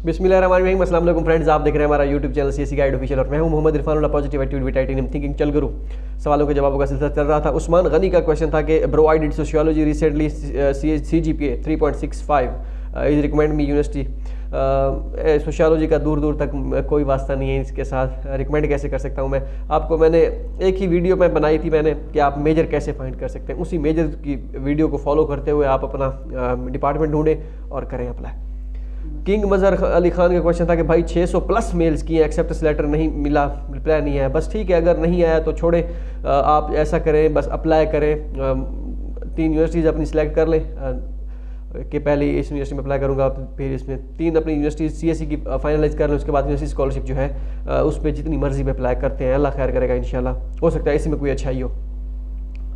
बिस्मिल्लाहिर्रहमानिर्रहीम, अस्सलाम वालेकुम फ्रेंड्स। आप देख रहे हैं हमारा YouTube channel CSC guide official और मैं हूं Mohammad Irfan positive attitude with titanium thinking. चल गुरु, सवालों के जवाबों का सिलसिला चल रहा था। उस्मान गनी का क्वेश्चन था कि bro I did sociology recently, CGPA 3.65 is recommend me university. Sociology का दूर दूर तक कोई वास्ता नहीं है इसके साथ, रिकमेंड कैसे कर सकता हूँ मैं आपको। मैंने एक ही वीडियो में बनाई थी मैंने कि आप मेजर कैसे फाइंड कर सकते हैं। उसी मेजर की वीडियो को फॉलो करते हुए आप अपना डिपार्टमेंट ढूंढें और करें अप्लाई। किंग मजहर अली खान का क्वेश्चन था कि भाई 600 प्लस मेल्स किए, एक्सेप्टेंस लेटर नहीं मिला, रिप्लाई नहीं आया। बस ठीक है, अगर नहीं आया तो छोड़े, आप ऐसा करें, बस अप्लाई करें। 3 यूनिवर्सिटीज़ अपनी सिलेक्ट कर लें कि पहले इस यूनिवर्सिटी में अप्लाई करूंगा, फिर इसमें 3 अपनी यूनिवर्सिटी CSE की फाइनलाइज कर लें। उसके बाद यूनिवर्सिटी स्कॉलरशिप जो है उस पर जितनी मर्जी पे अप्लाई करते हैं, अल्लाह खैर करेगा इंशाल्लाह। हो सकता है इसी में कोई अच्छाई हो।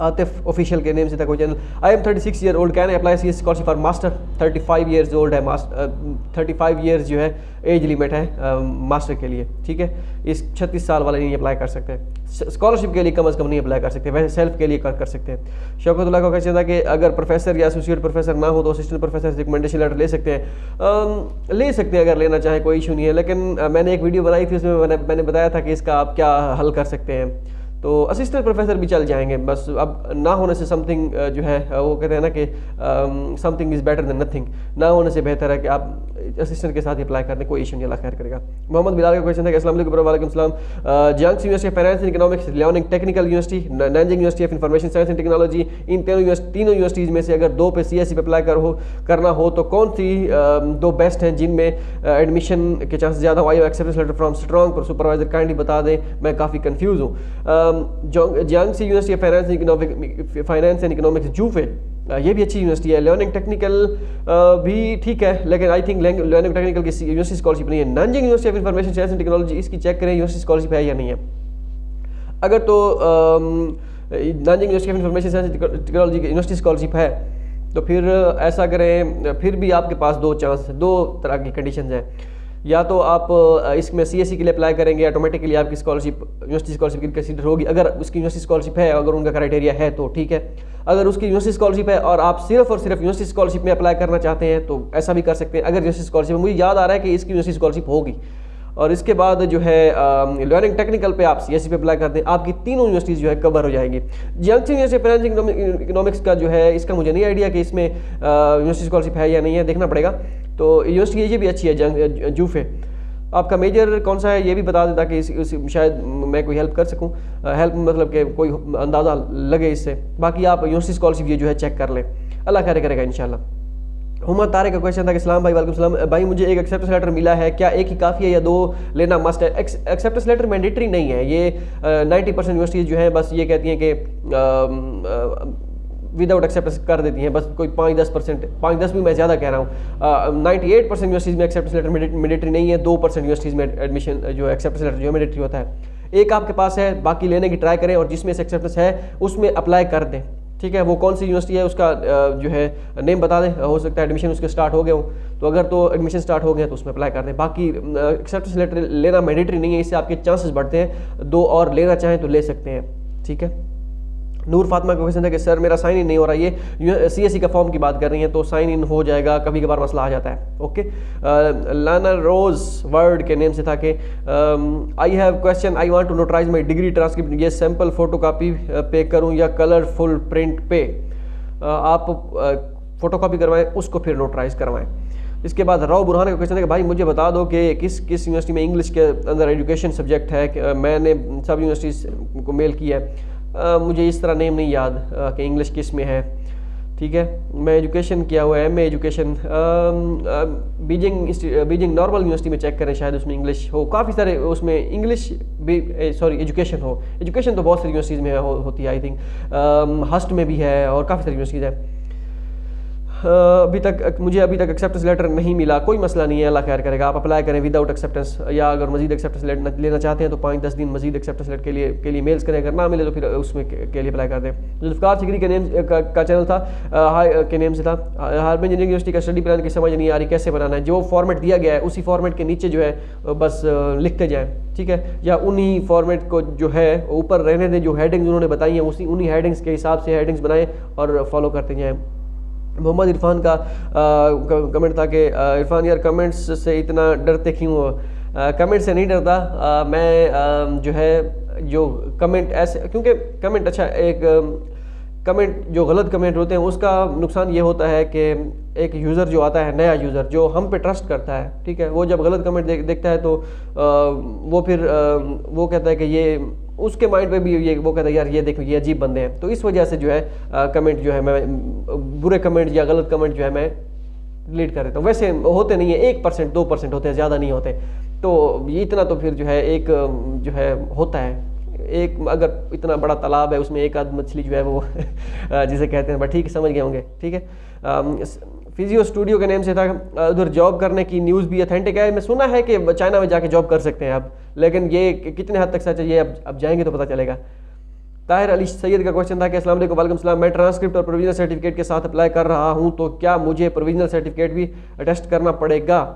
आतिफ ऑफिशियल के नेम से था कोई channel. I am 36 year old, can apply CSE scholarship for master. 35 years old है, 35 ईयर्स जो है एज लिमिट है मास्टर के लिए, ठीक है। इस 36 साल वाले नहीं अप्लाई कर सकते हैं, स्कॉलरशिप के लिए कम अज़ कम नहीं अप्लाई कर सकते, वैसे सेल्फ के लिए कर सकते हैं। शौकतुल्लाह का क्वेश्चन था कि अगर प्रोफेसर या एसोसिएट प्रोफेसर ना हो तो असिस्टेंट प्रोफेसर से रिकमेंडेशन लेटर ले सकते हैं। ले सकते हैं अगर लेना चाहें, कोई इशू नहीं है। लेकिन मैंने एक वीडियो बनाई थी, उसमें मैंने बताया था कि इसका आप क्या हल कर सकते हैं। तो असिस्टेंट प्रोफेसर भी चल जाएंगे, बस अब ना होने से समथिंग जो है वो कहते हैं ना कि something is better than nothing. ना होने से बेहतर है कि आप असिस्टेंट के साथ ही अप्लाई कर दें, कोई इशू नहीं, अल्लाह खैर करेगा। मोहम्मद बिलाल का क्वेश्चन था कि अस्सलाम वालेकुम। वालेकुम सलाम। Jiangsu university of finance and economics, Liaoning technical university, Nanjing university of information science and technology, इन तीनों यूनिवर्सिटीज़ में से अगर 2 पे CSE पे अप्लाई करना हो तो कौन सी 2 बेस्ट हैं जिनमें एडमिशन के चांस ज़्यादा हो? I acceptance letter from strong supervisor, kindly बता दें, मैं काफ़ी कन्फ्यूज़ हूँ। Jiangsu university of finance and economics JUFE, ये भी अच्छी यूनिवर्सिटी है। लर्निंग टेक्निकल भी ठीक है, लेकिन आई थिंक लर्निंग टेक्निकल की यूनिवर्सिटी स्कॉलरशिप नहीं है। Nanjing university of information science and technology, इसकी चेक करें यूनिवर्सिटी स्कॉलरशिप है या नहीं है। अगर तो Nanjing university of information science and technology की यूनिवर्सिटी स्कॉलरशिप है तो फिर ऐसा करें, फिर भी आपके पास 2 तरह की कंडीशन हैं। या तो आप इसमें CSE के लिए अप्लाई करेंगे, ऑटोमेटिकली आपकी स्कॉलरशिप यूनिवर्सिटी स्कॉलरशिप की कंसीडर होगी। अगर उसकी यूनिवर्सिटी स्कॉलरशिप है, अगर उनका क्राइटेरिया है तो ठीक है। अगर उसकी यूनिवर्सिटी स्कॉलरशिप है और आप सिर्फ और सिर्फ यूनिवर्सिटी स्कॉलरशिप में अप्लाई करना चाहते हैं तो ऐसा भी कर सकते हैं। अगर यूनिवर्सिटी स्कॉलरशिप, मुझे याद आ रहा है कि इसकी यूनिवर्सिटी स्कॉलरशिप होगी, और इसके बाद जो है लर्निंग टेक्निकल पे आप CSE पे अप्लाई कर दें, आपकी तीनों यूनिवर्सिटीज़ जो है कवर हो जाएंगी। जियांग्सू यूनिवर्सिटी फाइनेंस इकोनॉमिक्स का जो है, इसका मुझे नहीं आइडिया कि इसमें यूनिवर्सिटी स्कॉलरशिप है या नहीं है, देखना पड़ेगा। तो यूनिवर्सिटी ये भी अच्छी है जूफे। आपका मेजर कौन सा है ये भी बता दें ताकि शायद मैं कोई हेल्प कर सकूं, हेल्प मतलब कि कोई अंदाज़ा लगे इससे। बाकी आप यूनिवर्सिटी स्कॉलरशिप ये जो है चेक कर लें, अल्लाह खैर करेगा इंशाल्लाह। हुमा तारे का क्वेश्चन था कि इस्लाम भाई वालेकुम सलाम भाई, मुझे एक एक्सेप्टेंस लेटर मिला है, क्या एक ही काफ़ी है या 2 लेना मस्ट है? एक्सेप्टेंस लेटर मैंडेटरी नहीं है, ये 90% यूनिवर्सिटीज़ जो हैं बस ये कहती हैं कि विदाउट एक्सेप्टेंस कर देती हैं, बस कोई 5-10%, 5-10 भी मैं ज़्यादा कह रहा हूँ। 98% यूनिवर्सिटीज़ में एक्सेप्टेंस लेटर मैंडेटरी नहीं है। 2% यूनिवर्सिटीज़ में एडमिशन जो एक्सेप्टेंस लेटर जो मैंडेटरी होता है। एक आपके पास है, बाकी लेने की ट्राई करें और जिसमें से एक्सेप्टेंस है उसमें अप्लाई कर दें, ठीक है। वो कौन सी यूनिवर्सिटी है उसका जो है नेम बता दें, हो सकता है एडमिशन उसके स्टार्ट हो गए हो, तो अगर तो एडमिशन स्टार्ट हो गया तो उसमें अप्लाई कर दें। बाकी एक्सेप्टेंस लेटर लेना मैंडेटरी नहीं है, इससे आपके चांसेस बढ़ते हैं। 2 और लेना चाहें तो ले सकते हैं, ठीक है। नूर फातिमा का क्वेश्चन था कि सर मेरा साइन इन नहीं हो रहा, ये CSE का फॉर्म की बात कर रही हैं, तो साइन इन हो जाएगा, कभी कभार मसला आ जाता है, ओके। लाना रोज वर्ड के नेम से था कि I have question, I want to notarise my degree transcript, ये सैम्पल फोटो कापी पे करूं या कलरफुल प्रिंट पे? आप फोटो कापी करवाएं, उसको फिर नोटराइज करवाएं। इसके बाद राव बुरहान का क्वेश्चन है कि भाई मुझे बता दो कि किस यूनिवर्सिटी में इंग्लिश के अंदर एजुकेशन सब्जेक्ट है। मैंने सब यूनिवर्सिटीज़ को मेल किया है, मुझे इस तरह नेम नहीं याद कि इंग्लिश किस में है, ठीक है। मैं एजुकेशन किया हुआ है, MA education Beijing normal university में चेक करें, शायद उसमें इंग्लिश हो। काफ़ी सारे उसमें इंग्लिश भी एजुकेशन हो। एजुकेशन तो बहुत सारी यूनिवर्सिटीज़ में होती है, आई थिंक हस्ट में भी है और काफ़ी सारी यूनिवर्सिटीज़ है। अभी तक एक्सेप्टेंस लेटर नहीं मिला, कोई मसला नहीं है, अल्लाह खैर करेगा। आप अप्लाई करें विदाउट एक्सेप्टेंस, या अगर मजीद एक्सेप्टेंस लेटर लेना चाहते हैं तो 5-10 दिन मजीद एक्सेप्टेंस लेटर के लिए मेल्स करें, अगर ना मिले तो फिर उसमें के लिए अप्लाई कर दें। जुल्फ़िकार सिकरी के नेम का चैनल था, हाई के नेम से था। हार्वर्ड इंजीनियरिंग यूनिवर्सिटी का स्टडी प्लान की समझ नहीं आ रही, कैसे बनाना है? जो फॉर्मेट दिया गया है उसी फॉर्मेट के नीचे जो है बस लिखते जाएँ, ठीक है। या उन्हीं फॉर्मेट को जो है ऊपर रहने दें, जो हेडिंग्स उन्होंने बताई हैं उन्हीं हेडिंग्स के हिसाब से हेडिंग्स बनाएं और फॉलो करते जाएँ। मोहम्मद इरफान का कमेंट था कि इरफान यार कमेंट्स से इतना डरते क्यों हो? कमेंट से नहीं डरता, मैं जो है जो कमेंट ऐसे, क्योंकि कमेंट अच्छा एक कमेंट जो गलत कमेंट होते हैं उसका नुकसान ये होता है कि एक यूज़र जो आता है, नया यूज़र जो हम पे ट्रस्ट करता है, ठीक है, वो जब गलत कमेंट देखता है तो वो फिर वो कहता है कि ये उसके माइंड पे भी ये वो कहता है यार ये देखो ये अजीब बंदे हैं। तो इस वजह से जो है कमेंट जो है मैं बुरे कमेंट या गलत कमेंट जो है मैं डिलीट कर देता हूँ। वैसे होते नहीं है, 1% 2% होते हैं, ज़्यादा नहीं होते। तो ये इतना तो फिर जो है एक जो है होता है, एक अगर इतना बड़ा तालाब है उसमें एक आध मछली जो है वो जिसे कहते हैं, बट ठीक है समझ गए होंगे, ठीक है। फिजियो स्टूडियो के नेम से था, उधर जॉब करने की न्यूज़ भी अथेंटिक है। मैं सुना है कि चाइना में जाके जॉब कर सकते हैं आप, लेकिन ये कितने हद तक सच है ये अब जाएंगे तो पता चलेगा। ताहिर अली सैयद का क्वेश्चन था कि अस्सलाम वालेकुम, वालेकुम सलाम, मैं ट्रांसक्रिप्ट और प्रोविजनल सर्टिफिकेट के साथ अप्लाई कर रहा हूं, तो क्या मुझे प्रोविजनल सर्टिफिकेट भी अटेस्ट करना पड़ेगा?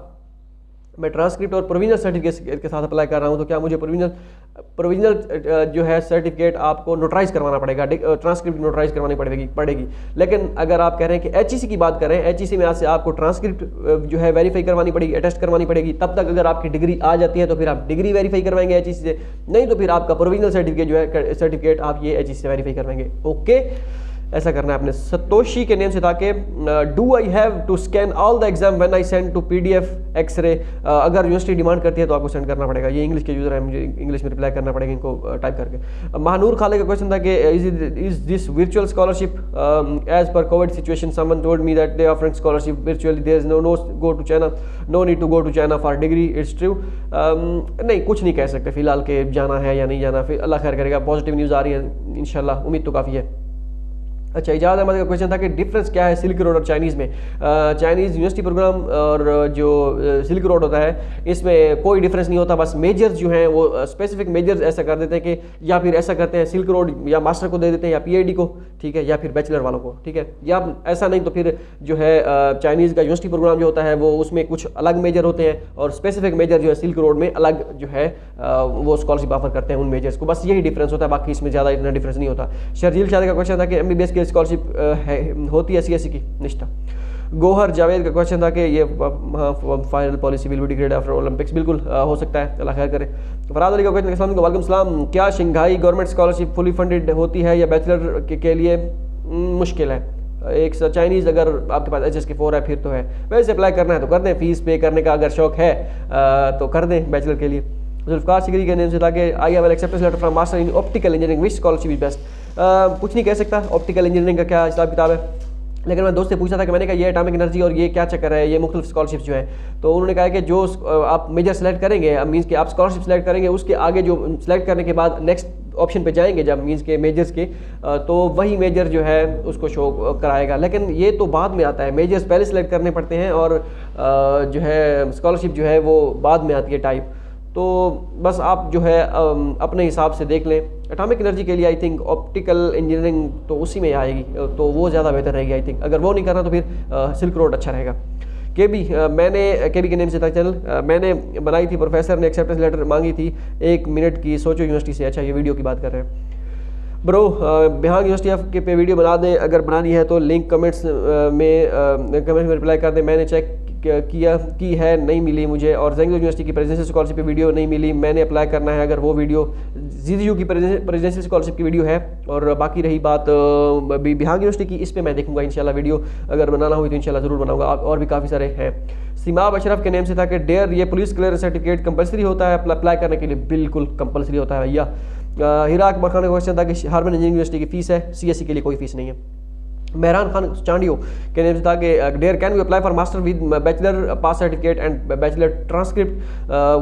मैं ट्रांसक्रिप्ट और प्रोविजनल सर्टिफिकेट के साथ अप्लाई कर रहा हूं, तो क्या मुझे प्रोविजनल जो है सर्टिफिकेट आपको नोटराइज करवाना पड़ेगा? ट्रांसक्रिप्ट नोटराइज करवानी पड़ेगी। लेकिन अगर आप कह रहे हैं कि एचईसी की बात करें, एचईसी में आज से आपको ट्रांसक्रिप्ट जो है वेरीफाई करवानी पड़ेगी, अटेस्ट करवानी पड़ेगी। तब तक अगर आपकी डिग्री आ जाती है तो फिर आप डिग्री वेरीफाई करवाएंगे एचईसी से, नहीं तो फिर आपका प्रोविजनल सर्टिफिकेट जो है सर्टिफिकेट आप ये एचईसी से वेरीफाई करवाएंगे। ओके, ऐसा करना है आपने। सतोशी के नेम से था कि do I have to scan all the exam when I send to PDF x-ray? अगर यूनिवर्सिटी डिमांड करती है तो आपको सेंड करना पड़ेगा। ये इंग्लिश के यूजर है, मुझे इंग्लिश में रिप्लाई करना पड़ेगा इनको टाइप करके। महानूर खाले का क्वेश्चन था कि is this virtual scholarship as per COVID situation? Someone told me that they are offering scholarship virtually, there is no go to China, no need to go to China for degree, it's true? नहीं, कुछ नहीं कह सकते फिलहाल के जाना है या नहीं जाना, फिर अल्लाह खैर करेगा। पॉजिटिव न्यूज़ आ रही है इंशाल्लाह, उम्मीद तो काफ़ी है। अच्छा, इजाज़ अहमद का क्वेश्चन था कि डिफरेंस क्या है सिल्क रोड और चाइनीज़ में? चाइनीज़ यूनिवर्सिटी प्रोग्राम और जो सिल्क रोड होता है इसमें कोई डिफरेंस नहीं होता, बस मेजर्स जो हैं वो स्पेसिफिक मेजर्स ऐसा कर देते हैं कि या फिर ऐसा करते हैं सिल्क रोड या मास्टर को दे देते हैं या पीएचडी को, ठीक है, या फिर बैचलर वालों को, ठीक है, या ऐसा नहीं तो फिर जो है चाइनीज़ का यूनिवर्सिटी प्रोग्राम जो होता है वो उसमें कुछ अलग मेजर होते हैं और स्पेसिफिक मेजर जो है सिल्क रोड में अलग जो है वो स्कॉलरशिप ऑफर करते हैं उन मेजर्स को, बस यही डिफरेंस होता है, बाकी इसमें ज़्यादा इतना डिफरेंस नहीं होता। शर्जील शादी का क्वेश्चन था कि एमबीबीएस की स्कॉलरशिप होती है सीएससी की? निष्ठा। गोहर जावेद का क्वेश्चन था कि ये final policy will be declared after Olympics? बिल्कुल हो सकता है, अल्लाह खैर करे। फराद अली का क्वेश्चन, अस्सलाम वालेकुम, वालेकुम सलाम, क्या Shanghai government scholarship fully funded होती है या बैचलर के लिए मुश्किल है? एक चाइनीज़ अगर आपके पास HSK4 है फिर तो है, वैसे अप्लाई करना है तो कर दें, फीस पे करने का अगर शौक है तो कर दें बैचलर के लिए। जुल्फकार सिगरी के नेम से था कि I have an acceptance letter from master in optical engineering, which scholarship is best? कुछ नहीं कह सकता ऑप्टिकल इंजीनियरिंग का क्या हिसाब किताब है, लेकिन मैं दोस्त से पूछा था कि मैंने कहा ये एटॉमिक एनर्जी और ये क्या चक्कर है, ये मुख्तलिफ स्कॉलरशिप जो है, तो उन्होंने कहा कि जो आप मेजर सेलेक्ट करेंगे, मीन्स कि आप स्कॉलरशिप सेलेक्ट करेंगे, उसके आगे जो सेलेक्ट करने के बाद नेक्स्ट ऑप्शन पे जाएंगे जब मीन्स के मेजर्स के, तो वही मेजर जो है उसको शो कराएगा, लेकिन ये तो बाद में आता है, मेजर्स पहले सेलेक्ट करने पड़ते हैं और जो है स्कॉलरशिप जो है वो बाद में आती है टाइप। तो बस आप जो है अपने हिसाब से देख लें। एटॉमिक एनर्जी के लिए आई थिंक ऑप्टिकल इंजीनियरिंग तो उसी में आएगी, तो वो ज़्यादा बेहतर रहेगी आई थिंक। अगर वो नहीं करना तो फिर सिल्क रोड अच्छा रहेगा। मैंने के नेम से था चैनल, मैंने बनाई थी, प्रोफेसर ने एक्सेप्टेंस लेटर मांगी थी 1 मिनट की, सोचो यूनिवर्सिटी से। अच्छा, ये वीडियो की बात कर रहे हैं ब्रो। बिहार यूनिवर्सिटी के पे वीडियो बना दें, अगर बनानी है तो लिंक कमेंट्स में रिप्लाई कर दें। मैंने चेक की है, नहीं मिली मुझे। और जंग यूनिवर्सिटी की प्रेसिडेंशियल स्कॉलरशिप की वीडियो नहीं मिली, मैंने अप्लाई करना है, अगर वो वीडियो जीजीयू की प्रेसिडेंशियल स्कॉलरशिप की वीडियो है। और बाकी रही बात बिहार यूनिवर्सिटी की, इस पर मैं देखूंगा इंशाल्लाह वीडियो, अगर बनाना हुई तो इंशाल्लाह ज़रूर बनाऊंगा। और भी काफ़ी सारे हैं। सिमाब अशरफ के नेम से था कि डेयर ये पुलिस क्लियरेंस सर्टिफिकेट कंपलसरी होता है अप्लाई करने के लिए? बिल्कुल कंपलसरी होता है भैया। हिराक मखान का क्वेश्चन था कि हार्वर्ड इंजीनियरिंग यूनिवर्सिटी की फीस है, सीएससी के लिए कोई फीस नहीं है। मेहरान खान चांडियो के नेम से था कि there can we apply for master with bachelor pass certificate and bachelor transcript?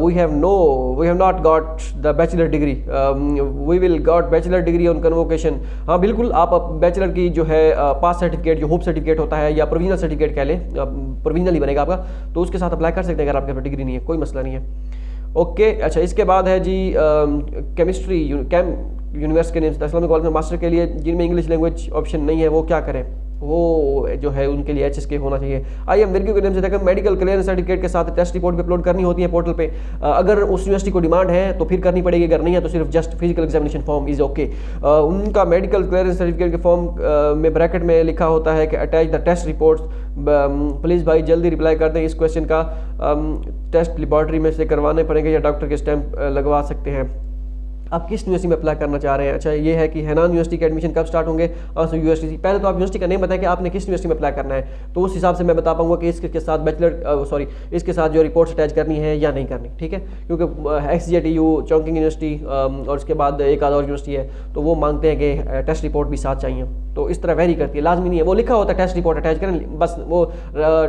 We have not got the bachelor degree, we will got bachelor degree on convocation. हाँ बिल्कुल, आप बैचलर की जो है पास सर्टिफिकेट, जो होप सर्टिफिकेट होता है या प्रोविजनल सर्टिफिकेट कह लें, प्रोविजनल ही बनेगा आपका, तो उसके साथ अप्लाई कर सकते हैं अगर आपके पास डिग्री नहीं है, कोई मसला नहीं है। ओके अच्छा, इसके बाद है जी केमिस्ट्री यूनिवर्स के नेम से। अस्सलाम वालेकुम, मास्टर के लिए जिनमें इंग्लिश लैंग्वेज ऑप्शन नहीं है वो क्या करें? वो जो है उनके लिए HSK होना चाहिए। IIM मिर्गी के नेम से देखा मेडिकल क्लियरेंस सर्टिफिकेट के साथ टेस्ट रिपोर्ट भी अपलोड करनी होती है पोर्टल पे। अगर उस यूनिवर्सिटी को डिमांड है तो फिर करनी पड़ेगी, अगर नहीं है तो सिर्फ just physical examination form is okay. उनका मेडिकल क्लियरेंस सर्टिफिकेट के फॉर्म में ब्रैकेट में लिखा होता है कि attach the test reports. Please भाई जल्दी रिप्लाई कर दें इस क्वेश्चन का। टेस्ट लेबॉर्ट्री में से करवाने पड़ेंगे या डॉक्टर के स्टैंप लगवा सकते हैं। आप किस यूनिवर्सिटी में अप्लाई करना चाह रहे हैं? अच्छा ये है कि हैनान यूनिवर्सिटी के एडमिशन कब स्टार्ट होंगे? Answer university. पहले तो आप यूनिवर्सिटी का नेम बताएं कि आपने किस यूनिवर्सिटी में अप्लाई करना है, तो उस हिसाब से मैं बता पाऊंगा कि इसके साथ इसके साथ जो रिपोर्ट्स अटैच करनी है या नहीं करनी, ठीक है। क्योंकि XJTU, चौंकिंग यूनिवर्सिटी और उसके बाद एक आध और यूनिवर्सिटी है तो वो मांगते हैं कि टेस्ट रिपोर्ट भी साथ चाहिए, तो इस तरह वेरी करती है। लाजमी नहीं है, वो लिखा होता है टेस्ट रिपोर्ट अटैच करें, बस वो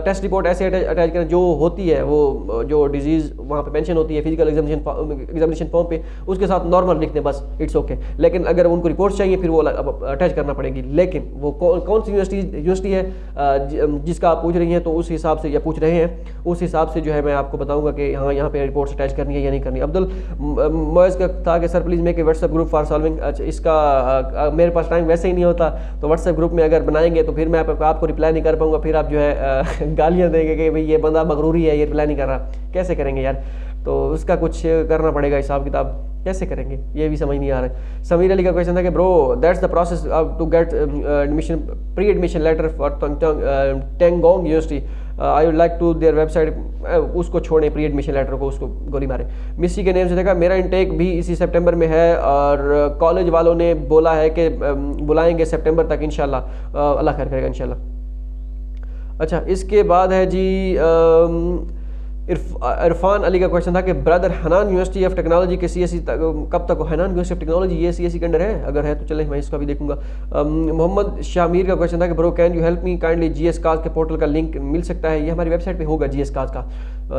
टेस्ट रिपोर्ट ऐसे अटैच करें जो होती है, वो जो डिजीज़ वहाँ पे मेंशन होती है फिजिकल एग्जामिनेशन फॉर्म पे, उसके साथ नॉर्मल लिख दें बस, इट्स ओके। लेकिन अगर उनको रिपोर्ट्स चाहिए फिर वो अटैच करना पड़ेगी। लेकिन वो कौन सी यूनिवर्सिटी है जिसका आप पूछ रही हैं, तो उस हिसाब से या पूछ रहे हैं उस हिसाब से जो है मैं आपको बताऊंगा कि हाँ यहाँ पे रिपोर्ट्स अटैच करनी है या नहीं करनी। अब्दुल मोइज़ का था कि sir please make a WhatsApp group for solving. अच्छा इसका मेरे पास टाइम वैसे ही नहीं होता, तो व्हाट्सएप ग्रुप में अगर बनाएंगे तो फिर मैं आपको रिप्लाई नहीं कर पाऊंगा, फिर आप जो है गालियाँ देंगे कि भाई ये बंदा मगरूरी है, ये रिप्लाई नहीं कर रहा। कैसे करेंगे यार? तो उसका कुछ करना पड़ेगा हिसाब किताब, कैसे करेंगे ये भी समझ नहीं आ रहा है। समीर अली का क्वेश्चन था कि bro that's the process to get admission pre admission letter for टेंगोंग university. I would like to their website. उसको छोड़ें प्री एडमिशन लेटर को, उसको गोली मारे। मिस्सी के नेम से देखा मेरा इंटेक भी इसी सितंबर में है और कॉलेज वालों ने बोला है कि बुलाएंगे सितंबर तक इंशाल्लाह, अल्लाह खैर करेगा इंशाल्लाह। अच्छा इसके बाद है जी इरफान अली का क्वेश्चन था कि brother Hainan university of technology के CSE कब तक हो? हैनान यूनिवर्सिटी ऑफ टेक्नोलॉजी ये CSE के अंडर है, अगर है तो चले मैं इसका भी देखूंगा। मोहम्मद शामीर का क्वेश्चन था कि bro can you help me kindly GS काज के पोर्टल का लिंक मिल सकता है? ये हमारी वेबसाइट पे होगा GS काज का,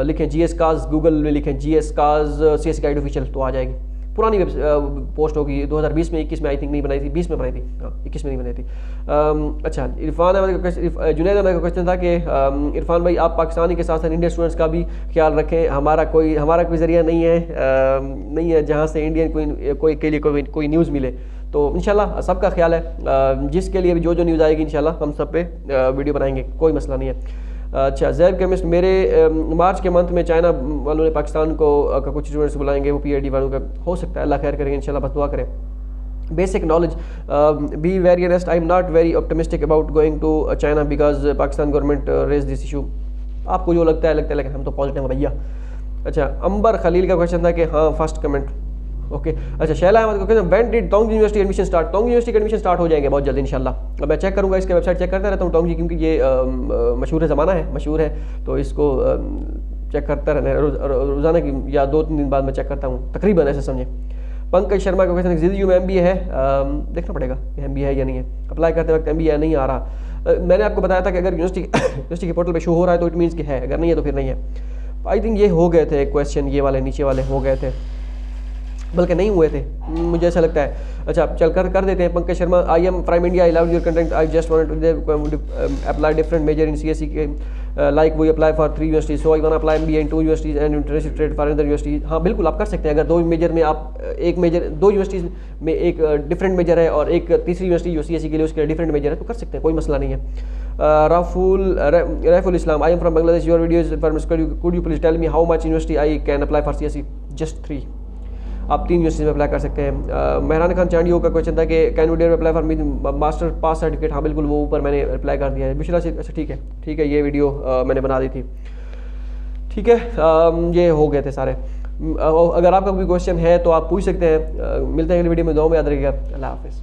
लिखें GS काज, गूगल में लिखें GS काज CSE गाइड ऑफिशियल तो आ जाएगी। पुरानी पोस्ट होगी 2020 में, 21 में आई थिंक नहीं बनाई थी, 20 में बनाई थी, हाँ 21 में नहीं बनाई थी। अच्छा इरफान जुनैद अहमद का क्वेश्चन था कि इरफान भाई आप पाकिस्तानी के साथ साथ इंडियन स्टूडेंट्स का भी ख्याल रखें, हमारा कोई ज़रिया नहीं है जहाँ से इंडियन कोई के लिए कोई न्यूज़ मिले, तो इंशाल्लाह सबका ख्याल है। जिसके लिए भी जो न्यूज़ आएगी इंशाल्लाह हम सब पे वीडियो बनाएंगे, कोई मसला नहीं है। अच्छा जैब केमिस्ट मेरे मार्च के मंथ में चाइना वालों ने पाकिस्तान को कुछ स्टूडेंट्स बुलाएंगे, वो PhD वालों का हो सकता है, अल्लाह खैर करेंगे इंशाल्लाह, बस दुआ करें। Basic knowledge be very honest, I am not very optimistic about going to China because Pakistan government raise this issue. आपको जो लगता है लेकिन हम तो पॉजिटिव हैं भैया। अच्छा अंबर खलील का क्वेश्चन था कि हाँ फर्स्ट कमेंट ओके। अच्छा शैला अहमद का question when did Tong university admission start? Tong university के एडमिशन स्टार्ट हो जाएंगे बहुत जल्दी इंशाल्लाह। अब मैं चेक करूँगा, इसके वेबसाइट चेक करता रहता हूँ टोंग जी, क्योंकि ये मशहूर ज़माना है, मशहूर है, तो इसको चेक करता रहना रोज़ाना की या 2-3 दिन बाद मैं चेक करता हूँ तकरीबन, ऐसे समझे। पंकज शर्मा का क्वेश्चन ZU में MBA है, देखना पड़ेगा MBA है या नहीं है, अप्लाई करते वक्त MBA नहीं आ रहा। मैंने आपको बताया था कि अगर यूनिवर्सिटी के पोर्टल पे शो हो रहा है तो इट मीन्स कि है, अगर नहीं है तो फिर नहीं है। आई थिंक ये हो गए थे क्वेश्चन, ये वाले नीचे वाले हो गए थे, बल्कि नहीं हुए थे मुझे ऐसा लगता है। अच्छा चल कर देते हैं। Pankaj Sharma I am from India, I love your content, I just wanted to apply different major in CSE के like we apply for 3 universities, so I want apply MBA in 2 universities and interested for other universities. हाँ बिल्कुल आप कर सकते हैं, अगर 2 major में आप एक मेजर 2 यूनिवर्सिटीज में एक डिफरेंट मेजर है और एक तीसरी यूनिवर्सिटी जो CSE के लिए उसके डिफरेंट मेजर है, तो कर सकते हैं, कोई मसला नहीं है। Raiful Islam I am from Bangladesh, your videos could you please tell me how much university I can apply for CSE? Just 3, आप 3 यूनिवर्सिटी में अप्लाई कर सकते हैं। मेहरान खान चांडियो का क्वेश्चन था कि can you there apply for me master pass certificate? हाँ बिल्कुल, वो ऊपर मैंने अप्लाई कर दिया है। बिशरा से अच्छा ठीक है ये वीडियो मैंने बना दी थी, ठीक है। ये हो गए थे सारे। अगर आपका कोई क्वेश्चन है तो आप पूछ सकते हैं। मिलते हैं अगली वीडियो में, दुआ में याद रखिएगा। अल्लाह हाफिज़।